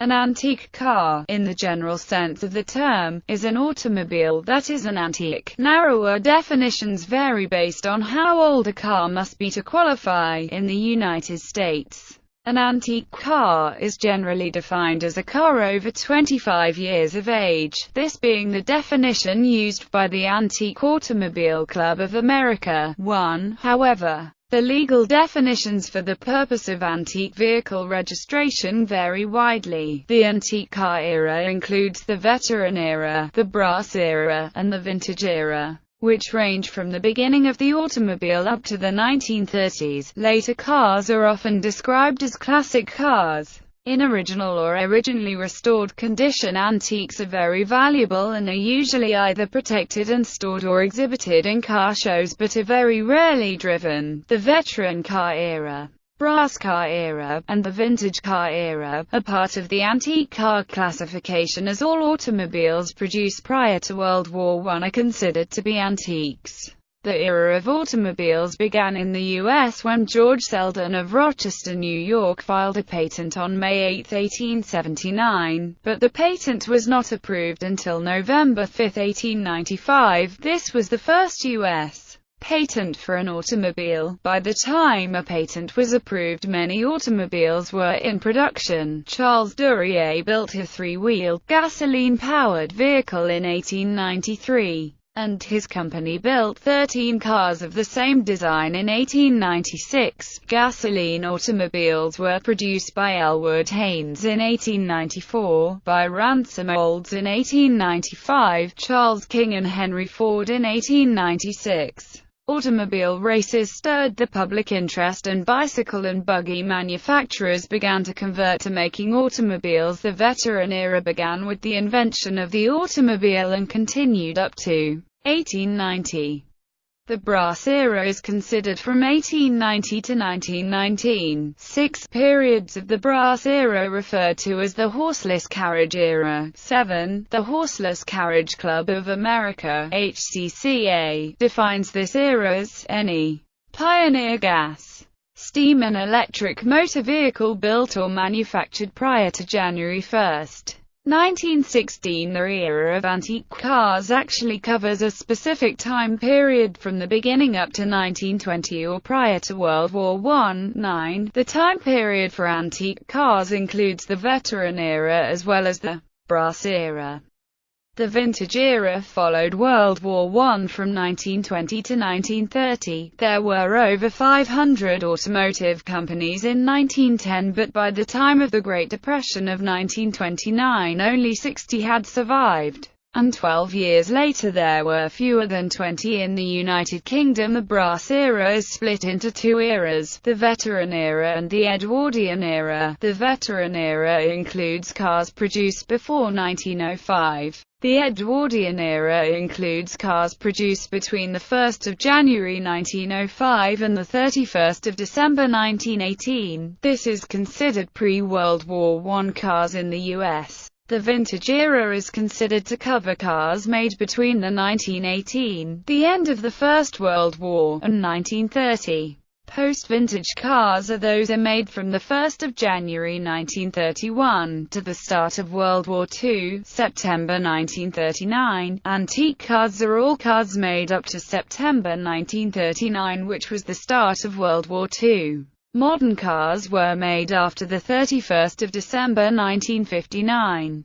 An antique car, in the general sense of the term, is an automobile that is an antique. Narrower definitions vary based on how old a car must be to qualify. In the United States, an antique car is generally defined as a car over 25 years of age, this being the definition used by the Antique Automobile Club of America. 1. However, the legal definitions for the purpose of antique vehicle registration vary widely. The antique car era includes the veteran era, the brass era, and the vintage era, which range from the beginning of the automobile up to the 1930s. Later cars are often described as classic cars. In original or originally restored condition, antiques are very valuable and are usually either protected and stored or exhibited in car shows, but are very rarely driven. The veteran car era, brass car era, and the vintage car era are part of the antique car classification, as all automobiles produced prior to World War I are considered to be antiques. The era of automobiles began in the U.S. when George Selden of Rochester, New York filed a patent on May 8, 1879, but the patent was not approved until November 5, 1895. This was the first U.S. patent for an automobile. By the time a patent was approved, many automobiles were in production. Charles Duryea built a three-wheeled, gasoline-powered vehicle in 1893. And his company built 13 cars of the same design in 1896. Gasoline automobiles were produced by Elwood Haynes in 1894, by Ransom Olds in 1895, Charles King and Henry Ford in 1896. Automobile races stirred the public interest, and bicycle and buggy manufacturers began to convert to making automobiles. The veteran era began with the invention of the automobile and continued up to 1890. The brass era is considered from 1890 to 1919. 6 periods of the brass era referred to as the horseless carriage era. 7. The Horseless Carriage Club of America, HCCA, defines this era as any pioneer gas, steam and electric motor vehicle built or manufactured prior to January 1, 1916. The era of antique cars actually covers a specific time period from the beginning up to 1920 or prior to World War I. 9. The time period for antique cars includes the veteran era as well as the brass era. The vintage era followed World War I from 1920 to 1930. There were over 500 automotive companies in 1910, but by the time of the Great Depression of 1929 only 60 had survived. And 12 years later there were fewer than 20 in the United Kingdom. The brass era is split into 2 eras, the veteran era and the Edwardian era. The veteran era includes cars produced before 1905. The Edwardian era includes cars produced between the 1st of January 1905 and the 31st of December 1918. This is considered pre-World War I cars in the U.S. The vintage era is considered to cover cars made between the 1918, the end of the First World War, and 1930. Post-vintage cars are those made from the 1st of January 1931 to the start of World War II, September 1939. Antique cars are all cars made up to September 1939, which was the start of World War II. Modern cars were made after the 31st of December 1959.